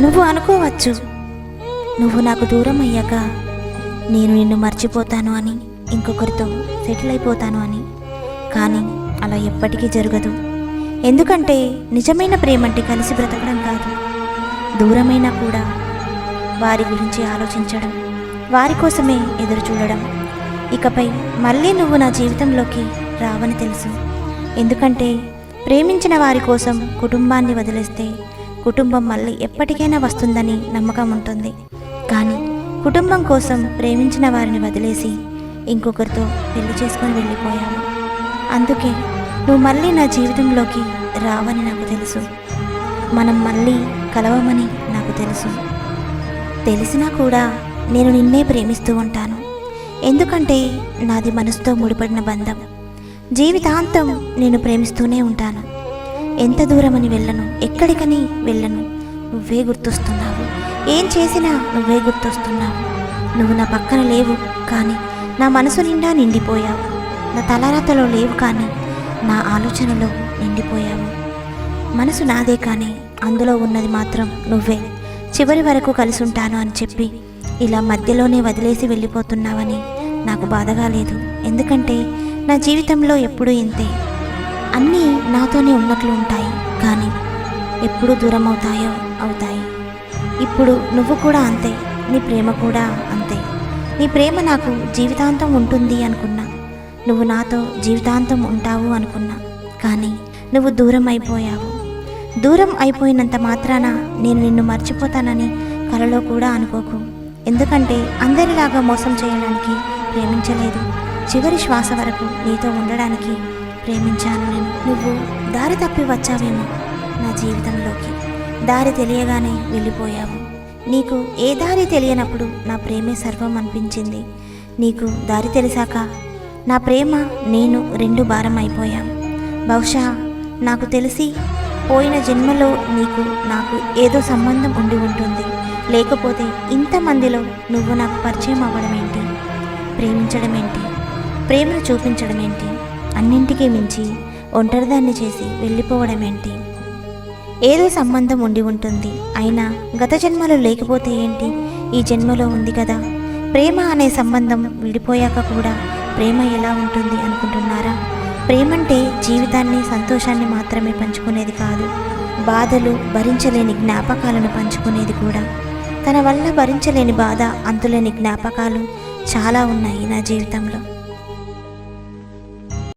నువ్వు అనుకోవచ్చు, నువ్వు నాకు దూరం అయ్యాక నేను నిన్ను మర్చిపోతాను అని, ఇంకొకరితో సెటిల్ అయిపోతాను అని. కానీ అలా ఎప్పటికీ జరగదు. ఎందుకంటే నిజమైన ప్రేమ అంటే కలిసి బ్రతకడం కాదు, దూరమైనా కూడా వారి గురించి ఆలోచించడం, వారి కోసమే ఎదురు చూడడం. ఇకపై మళ్ళీ నువ్వు నా జీవితంలోకి రావని తెలుసు. ఎందుకంటే ప్రేమించిన వారి కోసం కుటుంబాన్ని వదిలేస్తే కుటుంబం మళ్ళీ ఎప్పటికైనా వస్తుందని నమ్మకం ఉంటుంది. కానీ కుటుంబం కోసం ప్రేమించిన వారిని వదిలేసి ఇంకొకరితో పెళ్లి చేసుకొని వెళ్ళిపోయావు. అందుకే నువ్వు మళ్ళీ నా జీవితంలోకి రావని నాకు తెలుసు. మనం మళ్ళీ కలవమని నాకు తెలుసు. తెలిసినా కూడా నేను నిన్నే ప్రేమిస్తూ ఉంటాను. ఎందుకంటే నాది మనసుతో ముడిపడిన బంధం. జీవితాంతం నేను ప్రేమిస్తూనే ఉంటాను. ఎంత దూరమని వెళ్ళను, ఎక్కడికని వెళ్ళను, నువ్వే గుర్తొస్తున్నావు. ఏం చేసినా నువ్వే గుర్తొస్తున్నావు. నువ్వు నా పక్కన లేవు, కానీ నా మనసు నిండా నిండిపోయావు. నా తలరాతలో లేవు, కానీ నా ఆలోచనలో నిండిపోయావు. మనసు నాదే, కానీ అందులో ఉన్నది మాత్రం నువ్వే. చివరి వరకు కలిసి ఉంటాను అని చెప్పి ఇలా మధ్యలోనే వదిలేసి వెళ్ళిపోతున్నావని నాకు బాధగా లేదు. ఎందుకంటే నా జీవితంలో ఎప్పుడూ ఇంతే. అన్నీ నాతోనే ఉన్నట్లు ఉంటాయి, కానీ ఎప్పుడు దూరం అవుతాయి. ఇప్పుడు నువ్వు కూడా అంతే, నీ ప్రేమ కూడా అంతే. నీ ప్రేమ నాకు జీవితాంతం ఉంటుంది అనుకున్నా, నువ్వు నాతో జీవితాంతం ఉంటావు అనుకున్నా. కానీ నువ్వు దూరం అయిపోయావు. దూరం అయిపోయినంత మాత్రాన నేను నిన్ను మర్చిపోతానని కలలో కూడా అనుకోకు. ఎందుకంటే అందరిలాగా మోసం చేయడానికి ప్రేమించలేదు. చివరి శ్వాస వరకు నీతో ఉండడానికి ప్రేమించాను నేను. నువ్వు దారి తప్పి వచ్చావేమో నా జీవితంలోకి. దారి తెలియగానే వెళ్ళిపోయావు. నీకు ఏ దారి తెలియనప్పుడు నా ప్రేమే సర్వం అనిపించింది. నీకు దారి తెలిసాక నా ప్రేమ నేను రెండు భారం అయిపోయాం. బహుశా నాకు తెలిసి పోయిన జన్మలో నీకు నాకు ఏదో సంబంధం ఉండి ఉంటుంది. లేకపోతే ఇంతమందిలో నువ్వు నాకు పరిచయం అవ్వడం ఏంటి, ప్రేమించడం ఏంటి, ప్రేమను చూపించడం ఏంటి, అన్నింటికీ మించి ఒంటరిదాన్ని చేసి వెళ్ళిపోవడం ఏంటి? ఏదో సంబంధం ఉండి ఉంటుంది. అయినా గత జన్మలో లేకపోతే ఏంటి, ఈ జన్మలో ఉంది కదా. ప్రేమ అనే సంబంధం విడిపోయాక కూడా ప్రేమ ఎలా ఉంటుంది అనుకుంటున్నారా? ప్రేమంటే జీవితాన్ని, సంతోషాన్ని మాత్రమే పంచుకునేది కాదు, బాధలు, భరించలేని జ్ఞాపకాలను పంచుకునేది కూడా. తన వల్ల భరించలేని బాధ, అంతులేని జ్ఞాపకాలు చాలా ఉన్నాయి నా జీవితంలో.